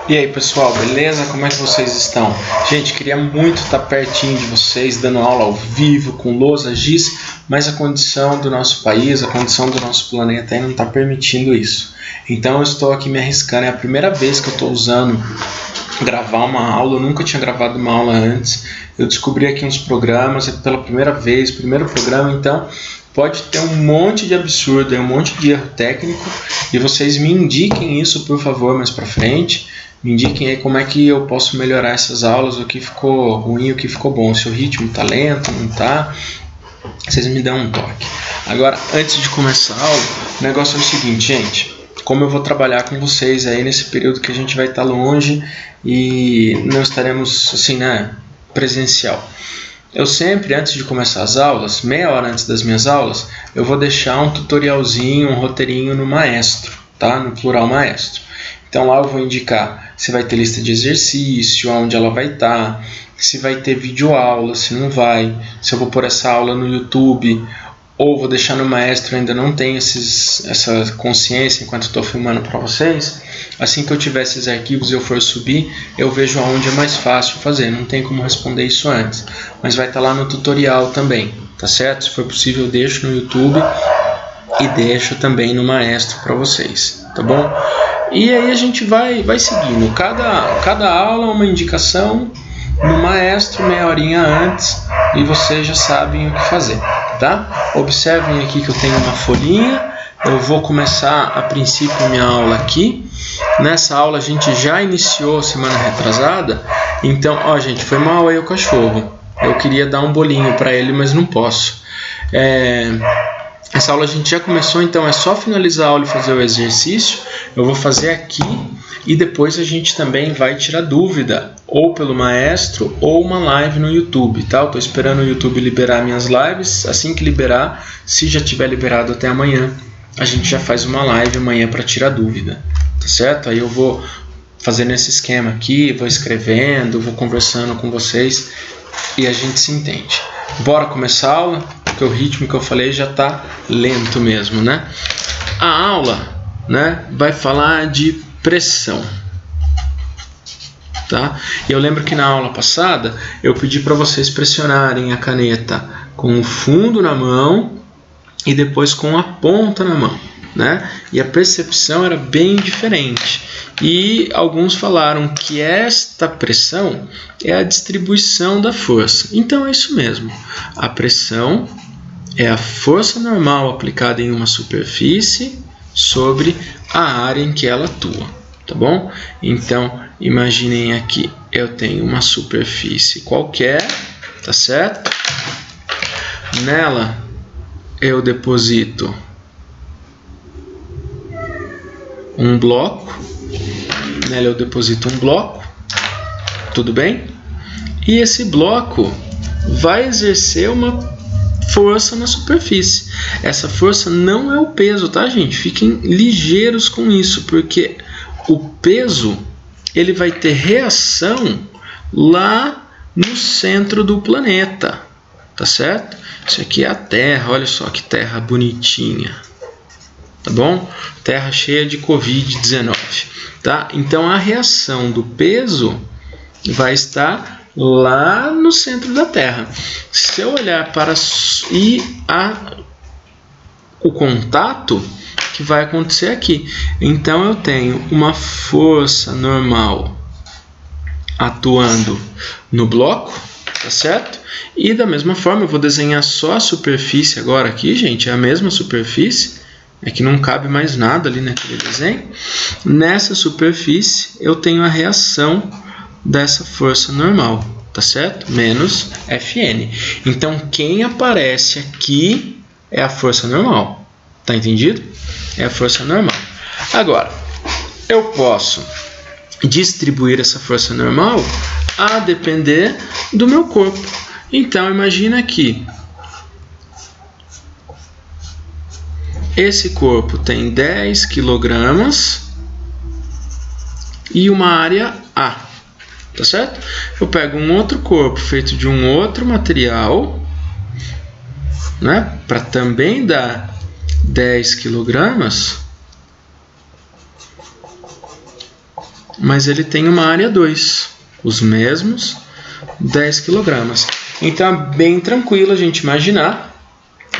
E aí pessoal, beleza? Como é que vocês estão? Gente, queria muito estar pertinho de vocês, dando aula ao vivo, com lousa, giz, mas a condição do nosso país, a condição do nosso planeta aí não está permitindo isso. Então eu estou aqui me arriscando, é a primeira vez que eu estou usando gravar uma aula, eu nunca tinha gravado uma aula antes. Eu descobri aqui uns programas, é pela primeira vez, primeiro programa, então pode ter um monte de absurdo, um monte de erro técnico, e vocês me indiquem isso, por favor, mais pra frente. Me indiquem aí como é que eu posso melhorar essas aulas, o que ficou ruim, o que ficou bom, se o ritmo tá lento, não tá. Vocês me dão um toque. Agora, antes de começar a aula, o negócio é o seguinte, gente. Como eu vou trabalhar com vocês aí nesse período que a gente vai estar longe e não estaremos assim, presencial. Eu sempre, antes de começar as aulas, meia hora antes das minhas aulas, eu vou deixar um tutorialzinho, um roteirinho no Maestro, tá? No plural Maestro. Então lá eu vou indicar se vai ter lista de exercício, onde ela vai estar, se vai ter videoaula, se não vai, se eu vou pôr essa aula no YouTube, ou vou deixar no Maestro, ainda não tenho essa consciência enquanto estou filmando para vocês. Assim que eu tiver esses arquivos e eu for subir, eu vejo aonde é mais fácil fazer, não tem como responder isso antes. Mas vai estar lá no tutorial também, tá certo? Se for possível, eu deixo no YouTube e deixo também no Maestro para vocês, tá bom? E aí a gente vai seguindo, cada aula é uma indicação no Maestro, meia horinha antes, e vocês já sabem o que fazer, tá? Observem aqui que eu tenho uma folhinha, eu vou começar a princípio minha aula aqui. Nessa aula a gente já iniciou semana retrasada, então, ó gente, foi mal aí o cachorro, eu queria dar um bolinho para ele, mas não posso. Essa aula a gente já começou, então é só finalizar a aula e fazer o exercício. Eu vou fazer aqui e depois a gente também vai tirar dúvida, ou pelo Maestro ou uma live no YouTube, tá? Eu tô esperando o YouTube liberar minhas lives. Assim que liberar, se já tiver liberado até amanhã, a gente já faz uma live amanhã para tirar dúvida, tá certo? Aí eu vou fazendo esse esquema aqui, vou escrevendo, vou conversando com vocês e a gente se entende. Bora começar a aula, porque o ritmo que eu falei já tá lento mesmo, né? A aula, vai falar de pressão, tá? E eu lembro que na aula passada eu pedi para vocês pressionarem a caneta com o fundo na mão e depois com a ponta na mão, né? E a percepção era bem diferente. E alguns falaram que esta pressão é a distribuição da força. Então é isso mesmo. A pressão é a força normal aplicada em uma superfície sobre a área em que ela atua, tá bom? Então, imaginem aqui, eu tenho uma superfície qualquer, tá certo? Nela eu deposito um bloco, tudo bem? E esse bloco vai exercer uma força na superfície. Essa força não é o peso, tá, gente? Fiquem ligeiros com isso, porque o peso ele vai ter reação lá no centro do planeta, tá certo? Isso aqui é a Terra, olha só que terra bonitinha, tá bom? Terra cheia de Covid-19, tá? Então a reação do peso vai estar lá no centro da Terra. Se eu olhar para o contato que vai acontecer aqui, então eu tenho uma força normal atuando no bloco, tá certo? E da mesma forma eu vou desenhar só a superfície agora aqui, gente, é a mesma superfície, é que não cabe mais nada ali naquele desenho. Nessa superfície eu tenho a reação dessa força normal, tá certo? Menos Fn. Então quem aparece aqui é a força normal, tá entendido? É a força normal. Agora, eu posso distribuir essa força normal a depender do meu corpo. Então imagina aqui, esse corpo tem 10 kg e uma área A, tá certo? Eu pego um outro corpo feito de um outro material, para também dar 10 kg, mas ele tem uma área 2, os mesmos 10 kg. Então é bem tranquilo a gente imaginar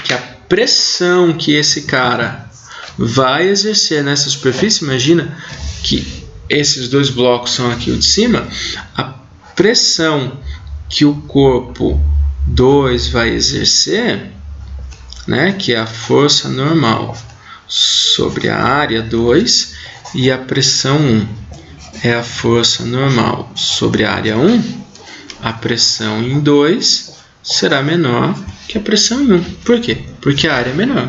que a pressão que esse cara vai exercer nessa superfície, imagina que esses dois blocos são aqui o de cima, a pressão que o corpo 2 vai exercer, né, que é a força normal sobre a área 2, e a pressão 1 é a força normal sobre a área 1, a pressão em 2 será menor que a pressão em 1. Por quê? Porque a área é menor,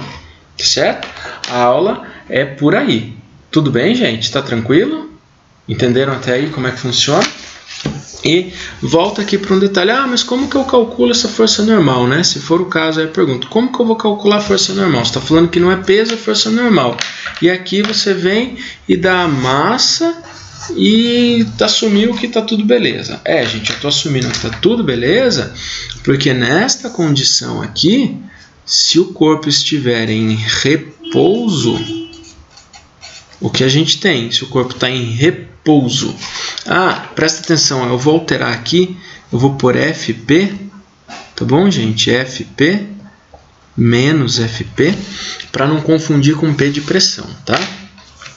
certo? A aula é por aí. Tudo bem, gente? Tá tranquilo? Entenderam até aí como é que funciona? E volta aqui para um detalhe. Ah, mas como que eu calculo essa força normal, né? Se for o caso, aí eu pergunto, como que eu vou calcular a força normal? Você está falando que não é peso, é força normal. E aqui você vem e dá a massa e assumiu que está tudo beleza. Gente, eu estou assumindo que está tudo beleza, porque nesta condição aqui, se o corpo estiver em repouso, o que a gente tem? Se o corpo está em repouso. Presta atenção, eu vou alterar aqui, eu vou pôr FP, tá bom, gente? FP menos FP, para não confundir com P de pressão, tá?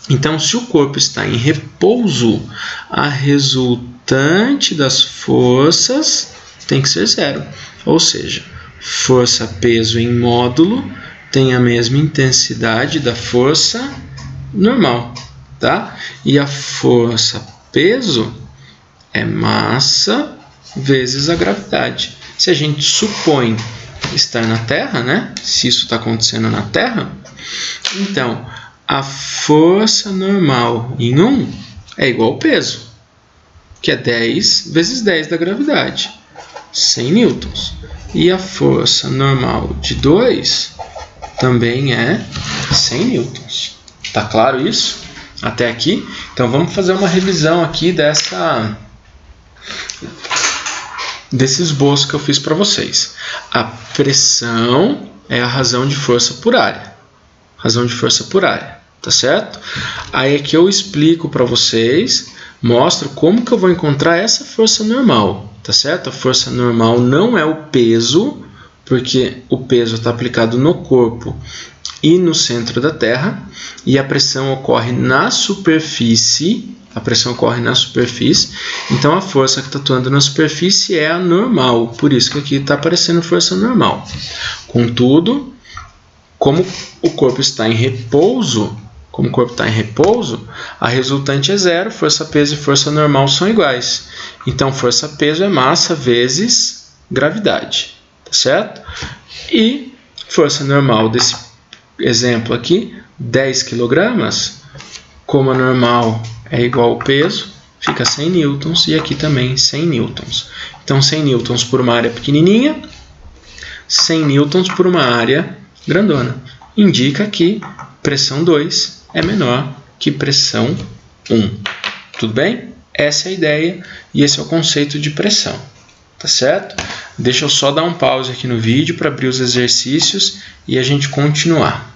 Então, se o corpo está em repouso, a resultante das forças tem que ser 0. Ou seja, força-peso em módulo tem a mesma intensidade da força normal, tá? E a força-peso é massa vezes a gravidade. Se a gente supõe estar na Terra, né? Se isso está acontecendo na Terra, então a força normal em 1 é igual ao peso, que é 10 vezes 10 da gravidade, 100 newtons. E a força normal de 2 também é 100 newtons. Tá claro isso? Até aqui? Então vamos fazer uma revisão aqui desse esboço que eu fiz para vocês. A pressão é a razão de força por área. Razão de força por área, tá certo? Aí aqui eu explico para vocês, mostro como que eu vou encontrar essa força normal, tá certo? A força normal não é o peso, porque o peso está aplicado no corpo e no centro da Terra, e a pressão ocorre na superfície. Então a força que está atuando na superfície é a normal, por isso que aqui está aparecendo força normal. Contudo, como o corpo está em repouso, a resultante é 0, força-peso e força normal são iguais. Então força-peso é massa vezes gravidade, tá certo? E força normal desse exemplo aqui, 10 kg, como a normal é igual ao peso, fica 100 newtons, e aqui também 100 newtons. Então 100 newtons por uma área pequenininha, 100 newtons por uma área grandona. Indica que pressão 2 é menor que pressão 1. Tudo bem? Essa é a ideia e esse é o conceito de pressão. Tá certo? Deixa eu só dar um pause aqui no vídeo para abrir os exercícios e a gente continuar.